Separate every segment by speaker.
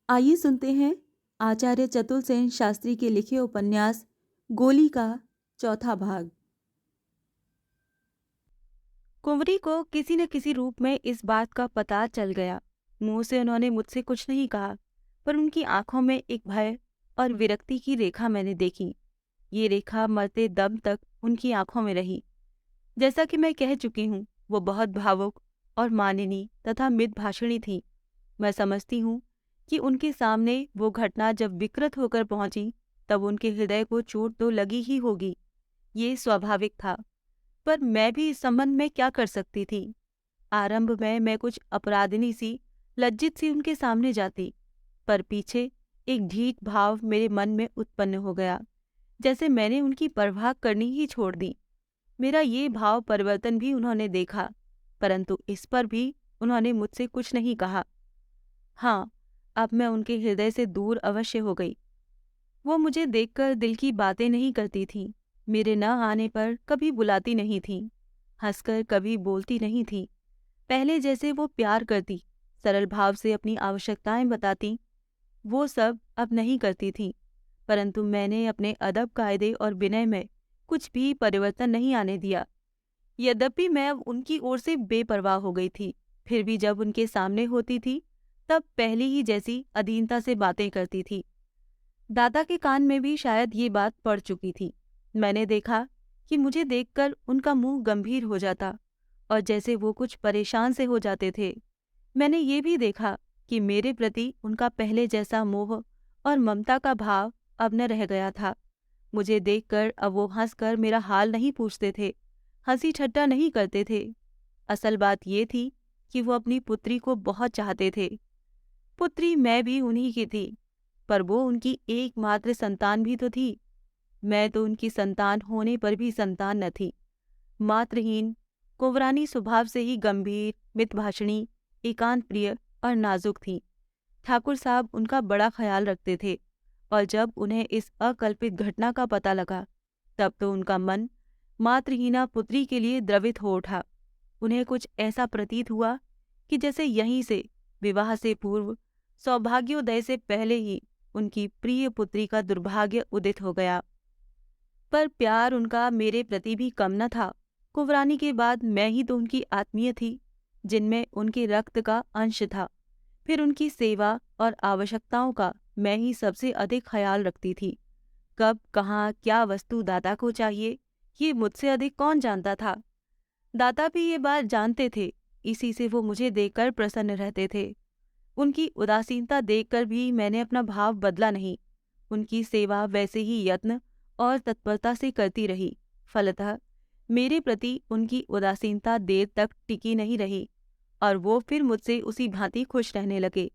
Speaker 1: आइए सुनते हैं आचार्य चतुर सेन शास्त्री के लिखे उपन्यास गोली का चौथा भाग।
Speaker 2: कुंवरी को किसी न किसी रूप में इस बात का पता चल गया। मुंह से उन्होंने मुझसे कुछ नहीं कहा, पर उनकी आंखों में एक भय और विरक्ति की रेखा मैंने देखी। ये रेखा मरते दम तक उनकी आंखों में रही। जैसा कि मैं कह चुकी हूँ, वो बहुत भावुक और माननीय तथा मितभाषिणी थी। मैं समझती हूँ कि उनके सामने वो घटना जब विकृत होकर पहुंची, तब उनके हृदय को चोट तो लगी ही होगी। ये स्वाभाविक था। पर मैं भी इस संबंध में क्या कर सकती थी। आरंभ में मैं कुछ अपराधिनी सी, लज्जित सी उनके सामने जाती, पर पीछे एक ढीठ भाव मेरे मन में उत्पन्न हो गया, जैसे मैंने उनकी परवाह करनी ही छोड़ दी। मेरा ये भाव परिवर्तन भी उन्होंने देखा, परंतु इस पर भी उन्होंने मुझसे कुछ नहीं कहा। हाँ, अब मैं उनके हृदय से दूर अवश्य हो गई। वो मुझे देखकर दिल की बातें नहीं करती थी, मेरे न आने पर कभी बुलाती नहीं थी, हंसकर कभी बोलती नहीं थी। पहले जैसे वो प्यार करती, सरल भाव से अपनी आवश्यकताएं बताती, वो सब अब नहीं करती थी। परंतु मैंने अपने अदब कायदे और विनय में कुछ भी परिवर्तन नहीं आने दिया। यद्यपि मैं अब उनकी ओर से बेपरवाह हो गई थी, फिर भी जब उनके सामने होती थी, तब पहली ही जैसी अधीनता से बातें करती थी। दादा के कान में भी शायद ये बात पड़ चुकी थी। मैंने देखा कि मुझे देखकर उनका मुंह गंभीर हो जाता और जैसे वो कुछ परेशान से हो जाते थे। मैंने ये भी देखा कि मेरे प्रति उनका पहले जैसा मोह और ममता का भाव अब न रह गया था। मुझे देखकर अब वो हंसकर मेरा हाल नहीं पूछते थे, हंसी ठट्टा नहीं करते थे। असल बात ये थी कि वो अपनी पुत्री को बहुत चाहते थे। पुत्री मैं भी उन्हीं की थी, पर वो उनकी एकमात्र संतान भी तो थी। मैं तो उनकी संतान होने पर भी संतान न थी। मातृहीन, कुंवरानी स्वभाव से ही गंभीर, मितभाषिणी, एकांत प्रिय और नाजुक थी। ठाकुर साहब उनका बड़ा ख्याल रखते थे, और जब उन्हें इस अकल्पित घटना का पता लगा, तब तो उनका मन मातृहीना पुत्री के लिए द्रवित हो उठा। उन्हें कुछ ऐसा प्रतीत हुआ कि जैसे यहीं से, विवाह से पूर्व, सौभाग्योदय से पहले ही उनकी प्रिय पुत्री का दुर्भाग्य उदित हो गया। पर प्यार उनका मेरे प्रति भी कम न था। कुंवरानी के बाद मैं ही तो उनकी आत्मीय थी, जिनमें उनके रक्त का अंश था। फिर उनकी सेवा और आवश्यकताओं का मैं ही सबसे अधिक ख्याल रखती थी। कब, कहाँ, क्या वस्तु दाता को चाहिए, ये मुझसे अधिक कौन जानता था। दाता भी ये बात जानते थे, इसी से वो मुझे देखकर प्रसन्न रहते थे। उनकी उदासीनता देखकर भी मैंने अपना भाव बदला नहीं। उनकी सेवा वैसे ही यत्न और तत्परता से करती रही। फलतः मेरे प्रति उनकी उदासीनता देर तक टिकी नहीं रही, और वो फिर मुझसे उसी भांति खुश रहने लगे।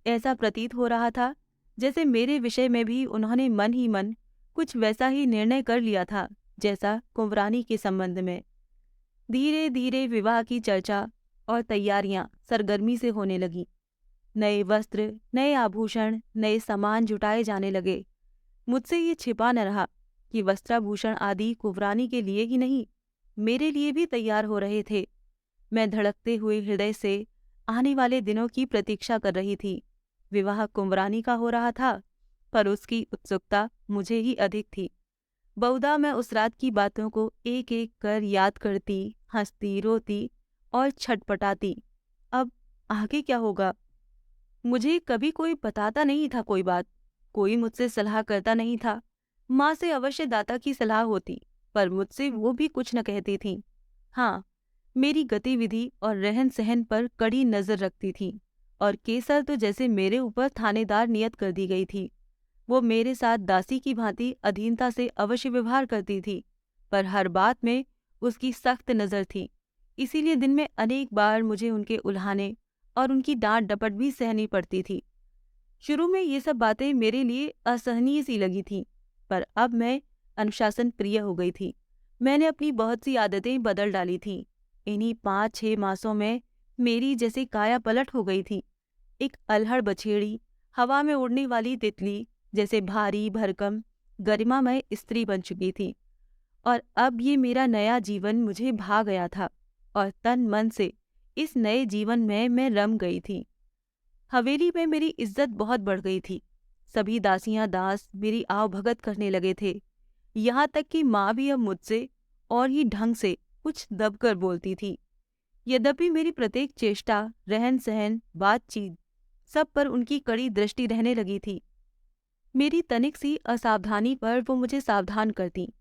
Speaker 2: ऐसा प्रतीत हो रहा था जैसे मेरे विषय में भी उन्होंने मन ही मन कुछ वैसा ही निर्णय कर लिया था, जैसा कुंवरानी के संबंध में। धीरे धीरे विवाह की चर्चा और तैयारियां सरगर्मी से होने लगी। नए वस्त्र, नए आभूषण, नए सामान जुटाए जाने लगे। मुझसे ये छिपा न रहा कि वस्त्राभूषण आदि कुंवरानी के लिए ही नहीं, मेरे लिए भी तैयार हो रहे थे। मैं धड़कते हुए हृदय से आने वाले दिनों की प्रतीक्षा कर रही थी। विवाह कुंवरानी का हो रहा था, पर उसकी उत्सुकता मुझे ही अधिक थी। बहुधा मैं उस रात की बातों को एक एक कर याद करती, हंसती, रोती और छटपटाती। अब आगे क्या होगा? मुझे कभी कोई बताता नहीं था कोई बात, कोई मुझसे सलाह करता नहीं था। माँ से अवश्य दाता की सलाह होती, पर मुझसे वो भी कुछ न कहती थीं। हाँ, मेरी गतिविधि और रहन सहन पर कड़ी नजर रखती थी, और केसर तो जैसे मेरे ऊपर थानेदार नियत कर दी गई थी। वो मेरे साथ दासी की भांति अधीनता से अवश्य व्यवहार करती थी, पर हर बात में उसकी सख्त नजर थी। इसीलिए दिन में अनेक बार मुझे उनके उल्हाने और उनकी डांट डपट भी सहनी पड़ती थी। शुरू में ये सब बातें मेरे लिए असहनीय सी लगी थीं, पर अब मैं अनुशासन प्रिय हो गई थी। मैंने अपनी बहुत सी आदतें बदल डाली थीं। इन्हीं 5-6 मासों में मेरी जैसे काया पलट हो गई थी। एक अल्हड़ बछेड़ी, हवा में उड़ने वाली तितली, जैसे भारी भरकम गरिमामय स्त्री बन चुकी थी। और अब ये मेरा नया जीवन मुझे भा गया था, और तन मन से इस नए जीवन में मैं रम गई थी। हवेली में मेरी इज्जत बहुत बढ़ गई थी। सभी दासियां दास मेरी आव भगत करने लगे थे। यहाँ तक कि माँ भी अब मुझसे और ही ढंग से कुछ दबकर बोलती थी। यद्यपि मेरी प्रत्येक चेष्टा, रहन सहन, बातचीत, सब पर उनकी कड़ी दृष्टि रहने लगी थी। मेरी तनिक सी असावधानी पर वो मुझे सावधान करती।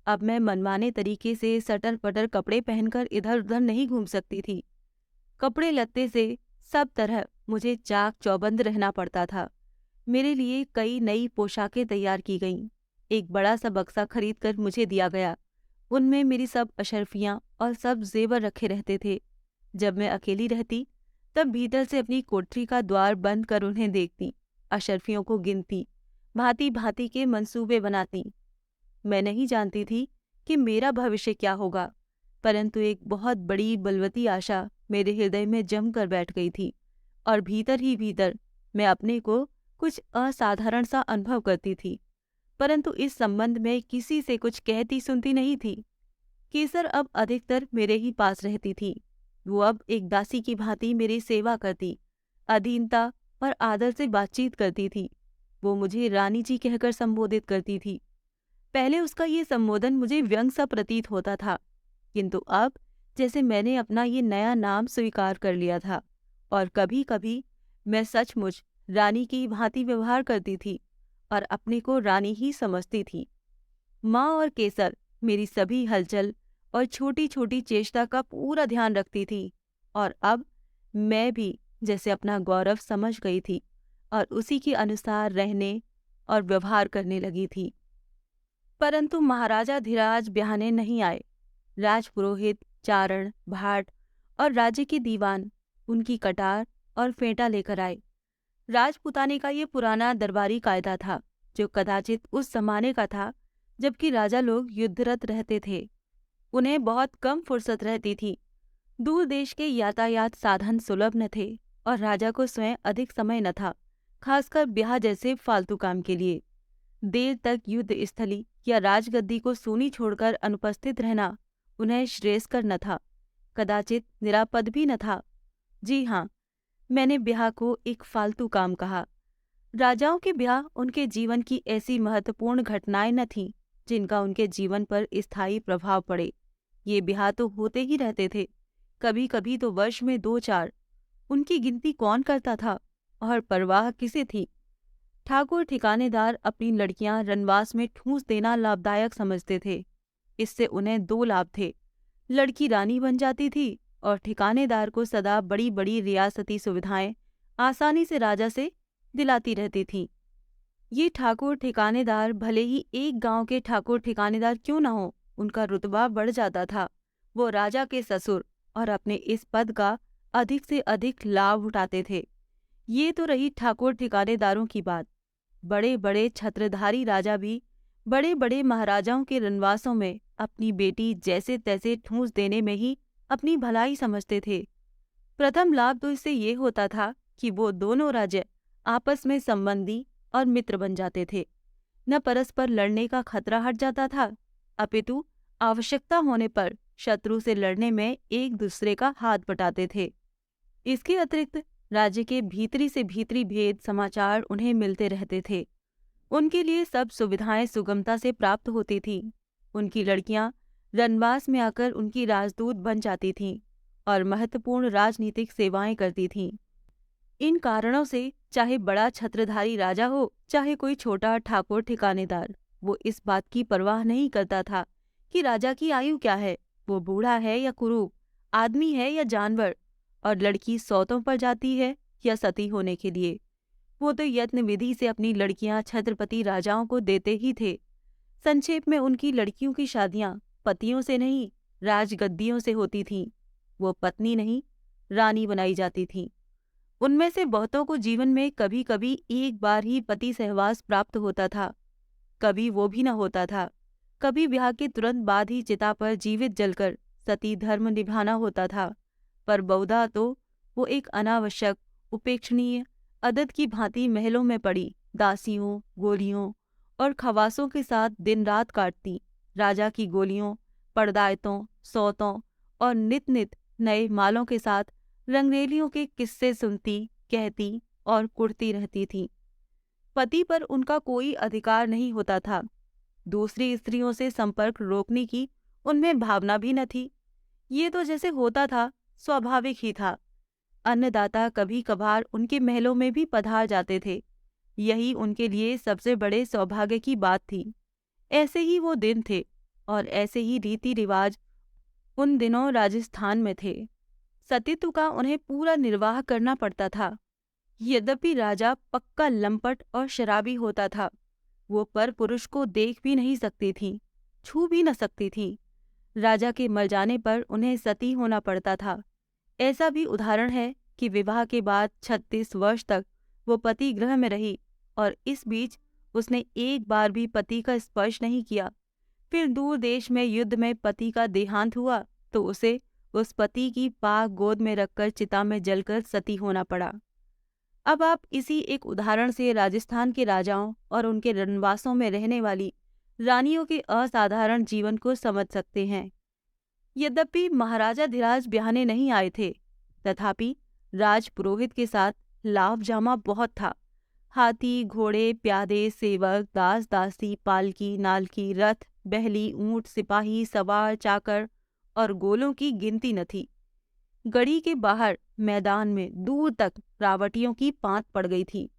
Speaker 2: अब मैं मनमाने तरीके से सटर पटर कपड़े पहनकर इधर उधर नहीं घूम सकती थी। कपड़े लत्ते से सब तरह मुझे चाक चौबंद रहना पड़ता था। मेरे लिए कई नई पोशाकें तैयार की गईं। एक बड़ा सा बक्सा खरीद कर मुझे दिया गया। उनमें मेरी सब अशर्फियां और सब जेवर रखे रहते थे। जब मैं अकेली रहती तब भीतर से अपनी कोठरी का द्वार बंद कर उन्हें देखती, अशर्फियों को गिनती, भांति भांति के मंसूबे बनाती। मैं नहीं जानती थी कि मेरा भविष्य क्या होगा, परंतु एक बहुत बड़ी बलवती आशा मेरे हृदय में जम कर बैठ गई थी और भीतर ही भीतर मैं अपने को कुछ असाधारण सा अनुभव करती थी, परंतु इस संबंध में किसी से कुछ कहती सुनती नहीं थी। केसर अब अधिकतर मेरे ही पास रहती थी। वो अब एक दासी की भांति मेरी सेवा करती, अधीनता और आदर से बातचीत करती थी। वो मुझे रानी जी कहकर संबोधित करती थी। पहले उसका ये संबोधन मुझे व्यंग सा प्रतीत होता था, किंतु अब जैसे मैंने अपना ये नया नाम स्वीकार कर लिया था और कभी कभी मैं सचमुच रानी की भांति व्यवहार करती थी और अपने को रानी ही समझती थी। माँ और केसर मेरी सभी हलचल और छोटी छोटी चेष्टा का पूरा ध्यान रखती थी और अब मैं भी जैसे अपना गौरव समझ गई थी और उसी के अनुसार रहने और व्यवहार करने लगी थी। परंतु महाराजा धीराज ब्याहने नहीं आए। राजपुरोहित, चारण, भाट और राज्य के दीवान उनकी कटार और फेंटा लेकर आए। राजपुताने का ये पुराना दरबारी कायदा था, जो कदाचित उस जमाने का था जबकि राजा लोग युद्धरत रहते थे। उन्हें बहुत कम फुर्सत रहती थी। दूर देश के यातायात साधन सुलभ न थे और राजा को स्वयं अधिक समय न था, खासकर ब्याह जैसे फालतू काम के लिए। देर तक युद्ध स्थली या राजगद्दी को सूनी छोड़कर अनुपस्थित रहना उन्हें श्रेयस्कर न था, कदाचित निरापद भी न था। जी हाँ, मैंने ब्याह को एक फालतू काम कहा। राजाओं के ब्याह उनके जीवन की ऐसी महत्वपूर्ण घटनाएं न थीं जिनका उनके जीवन पर स्थायी प्रभाव पड़े। ये ब्याह तो होते ही रहते थे, कभी कभी तो वर्ष में 2-4। उनकी गिनती कौन करता था और परवाह किसे थी। ठाकुर ठिकानेदार अपनी लड़कियां रनवास में ठूंस देना लाभदायक समझते थे। इससे उन्हें 2 लाभ थे। लड़की रानी बन जाती थी और ठिकानेदार को सदा बड़ी बड़ी रियासती सुविधाएं आसानी से राजा से दिलाती रहती थीं। ये ठाकुर ठिकानेदार भले ही एक गांव के ठाकुर ठिकानेदार क्यों न हो, उनका रुतबा बढ़ जाता था। वो राजा के ससुर और अपने इस पद का अधिक से अधिक लाभ उठाते थे। ये तो रही ठाकुर ठिकानेदारों की बात। बड़े बड़े छत्रधारी राजा भी बड़े बड़े महाराजाओं के रनवासों में अपनी बेटी जैसे तैसे ठूंस देने में ही अपनी भलाई समझते थे। प्रथम लाभ तो इससे ये होता था कि वो दोनों राज्य आपस में संबंधी और मित्र बन जाते थे। न परस्पर लड़ने का खतरा हट जाता था, अपितु आवश्यकता होने पर शत्रु से लड़ने में एक दूसरे का हाथ बटाते थे। इसके अतिरिक्त राज्य के भीतरी से भीतरी भेद समाचार उन्हें मिलते रहते थे। उनके लिए सब सुविधाएं सुगमता से प्राप्त होती थीं। उनकी लड़कियां रनवास में आकर उनकी राजदूत बन जाती थीं और महत्वपूर्ण राजनीतिक सेवाएं करती थीं। इन कारणों से चाहे बड़ा छत्रधारी राजा हो, चाहे कोई छोटा ठाकुर ठिकानेदार, वो इस बात की परवाह नहीं करता था कि राजा की आयु क्या है, वो बूढ़ा है या कुरूप, आदमी है या जानवर, और लड़की सौतों पर जाती है या सती होने के लिए। वो तो यत्न विधि से अपनी लड़कियां छत्रपति राजाओं को देते ही थे। संक्षेप में उनकी लड़कियों की शादियां पतियों से नहीं, राजगद्दियों से होती थीं। वो पत्नी नहीं, रानी बनाई जाती थीं। उनमें से बहुतों को जीवन में कभी कभी एक बार ही पति सहवास प्राप्त होता था, कभी वो भी न होता था। कभी ब्याह के तुरंत बाद ही चिता पर जीवित जलकर सती धर्म निभाना होता था। पर बहुधा तो वो एक अनावश्यक, उपेक्षणीय अदद की भांति महलों में पड़ी दासियों, गोलियों और खवासों के साथ दिन रात काटती। राजा की गोलियों, पड़दायतों, सौतों और नित नित नए मालों के साथ रंगरेलियों के किस्से सुनती, कहती और कुढ़ती रहती थीं। पति पर उनका कोई अधिकार नहीं होता था। दूसरी स्त्रियों से संपर्क रोकने की उनमें भावना भी न थी। ये तो जैसे होता था, स्वाभाविक ही था। अन्नदाता कभी कभार उनके महलों में भी पधार जाते थे। यही उनके लिए सबसे बड़े सौभाग्य की बात थी। ऐसे ही वो दिन थे और ऐसे ही रीति रिवाज उन दिनों राजस्थान में थे। सतीत्व का उन्हें पूरा निर्वाह करना पड़ता था। यद्यपि राजा पक्का लंपट और शराबी होता था, वो पर पुरुष को देख भी नहीं सकती थी, छू भी न सकती थी। राजा के मर जाने पर उन्हें सती होना पड़ता था। ऐसा भी उदाहरण है कि विवाह के बाद 36 वर्ष तक वो पति गृह में रही और इस बीच उसने एक बार भी पति का स्पर्श नहीं किया। फिर दूर देश में युद्ध में पति का देहांत हुआ तो उसे उस पति की पाक गोद में रखकर चिता में जलकर सती होना पड़ा। अब आप इसी एक उदाहरण से राजस्थान के राजाओं और उनके रणवासों में रहने वाली रानियों के असाधारण जीवन को समझ सकते हैं। यद्यपि महाराजा धीराज ब्याहने नहीं आए थे, तथापि राज पुरोहित के साथ लाभ जामा बहुत था। हाथी, घोड़े, प्यादे, सेवक, दास दासी, पालकी, नालकी, रथ, बहली, ऊंट, सिपाही, सवार, चाकर और गोलों की गिनती न थी। गढ़ी के बाहर मैदान में दूर तक रावटियों की पांत पड़ गई थी।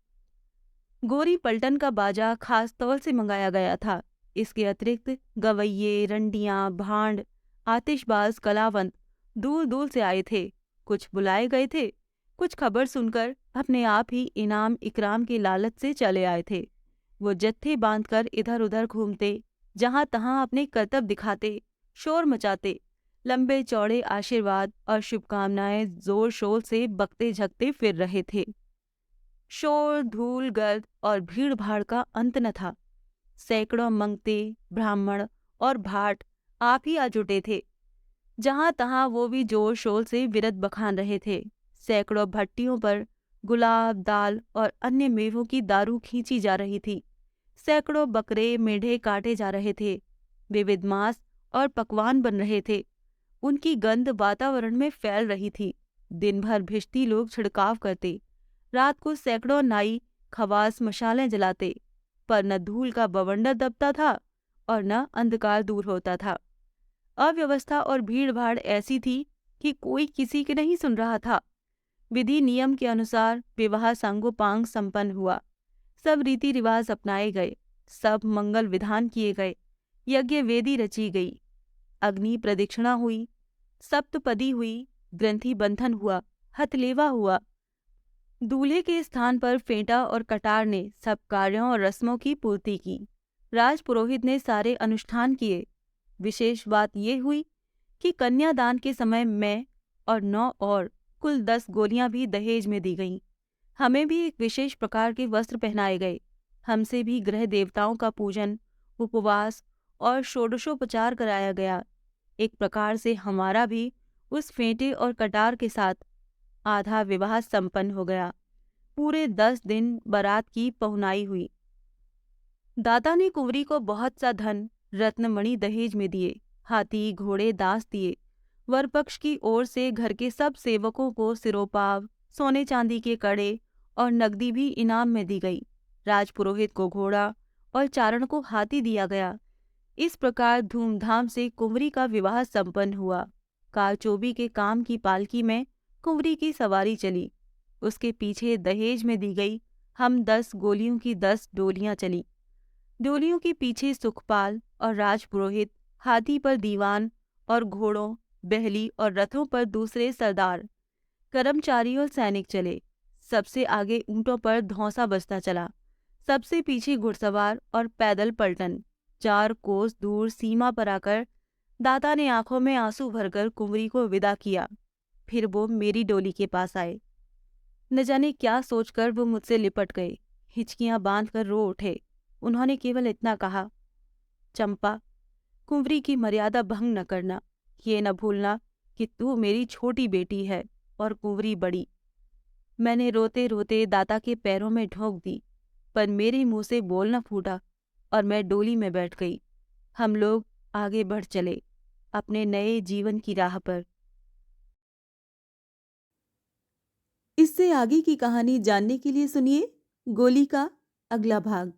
Speaker 2: गोरी पलटन का बाजा खास तौर से मंगाया गया था। इसके अतिरिक्त गवैये, रंडियां, भांड, आतिशबाज, कलावंत दूर दूर से आए थे। कुछ बुलाए गए थे, कुछ खबर सुनकर अपने आप ही इनाम इकराम के लालच से चले आए थे। वो जत्थे बांधकर इधर उधर घूमते, जहां तहां अपने करतब दिखाते, शोर मचाते, लंबे चौड़े आशीर्वाद और शुभकामनाएं जोर शोर से बकते झकते फिर रहे थे। शोर, धूल, गर्द और भीड़ भाड़ का अंत न था। सैकड़ों मंगते, ब्राह्मण और भाट आप ही आ जुटे थे। जहां तहां वो भी जोर शोर से विरत बखान रहे थे। सैकड़ों भट्टियों पर गुलाब, दाल और अन्य मेवों की दारू खींची जा रही थी। सैकड़ों बकरे, मेढे काटे जा रहे थे। विविध मांस और पकवान बन रहे थे। उनकी गंध वातावरण में फैल रही थी। दिन भर भिश्ती लोग छिड़काव करते। रात को सैकड़ों नाई खवास मशालें जलाते, पर न धूल का बवंडर दबता था और न अंधकार दूर होता था। अव्यवस्था और भीड़ भाड़ ऐसी थी कि कोई किसी की नहीं सुन रहा था। विधि नियम के अनुसार विवाह सांगोपांग संपन्न हुआ। सब रीति रिवाज अपनाए गए, सब मंगल विधान किए गए, यज्ञ वेदी रची गई, अग्नि प्रदक्षिणा हुई, सप्तपदी हुई, ग्रंथि बंधन हुआ, हथलेवा हुआ। दूल्हे के स्थान पर फेंटा और कटार ने सब कार्यों और रस्मों की पूर्ति की। राजपुरोहित ने सारे अनुष्ठान किए। विशेष बात ये हुई कि कन्यादान के समय मैं और 9 और कुल 10 गोलियां भी दहेज में दी गईं। हमें भी एक विशेष प्रकार के वस्त्र पहनाए गए। हमसे भी ग्रह देवताओं का पूजन, उपवास और षोडशोपचार कराया गया। एक प्रकार से हमारा भी उस फेंटे और कटार के साथ आधा विवाह संपन्न हो गया। पूरे 10 दिन बारात की पहुनाई हुई। दाता ने कुंवरी को बहुत सा धन, रत्नमणि दहेज में दिए। हाथी, घोड़े, दास दिए। वर पक्ष की ओर से घर के सब सेवकों को सिरोपाव, सोने चांदी के कड़े और नकदी भी इनाम में दी गई। राजपुरोहित को घोड़ा और चारण को हाथी दिया गया। इस प्रकार धूमधाम से कुंवरी का विवाह संपन्न हुआ। कारचोबी के काम की पालकी में कुंवरी की सवारी चली। उसके पीछे दहेज में दी गई हम 10 गोलियों की 10 डोलियां चली। डोलियों के पीछे सुखपाल और राजपुरोहित, हाथी पर दीवान और घोड़ों, बहली और रथों पर दूसरे सरदार, कर्मचारी और सैनिक चले। सबसे आगे ऊंटों पर धौंसा बजता चला। सबसे पीछे घुड़सवार और पैदल पलटन। 4 कोस दूर सीमा पर आकर दाता ने आंखों में आंसू भरकर कुंवरी को विदा किया। फिर वो मेरी डोली के पास आए। न जाने क्या सोचकर वो मुझसे लिपट गए। हिचकियां बांधकर रो उठे। उन्होंने केवल इतना कहा, चंपा, कुंवरी की मर्यादा भंग न करना। ये न भूलना कि तू मेरी छोटी बेटी है और कुंवरी बड़ी। मैंने रोते रोते दाता के पैरों में ठोक दी, पर मेरे मुंह से बोल न फूटा और मैं डोली में बैठ गई। हम लोग आगे बढ़ चले अपने नए जीवन की राह पर।
Speaker 1: इस इससे आगे की कहानी जानने के लिए सुनिए गोली का अगला भाग।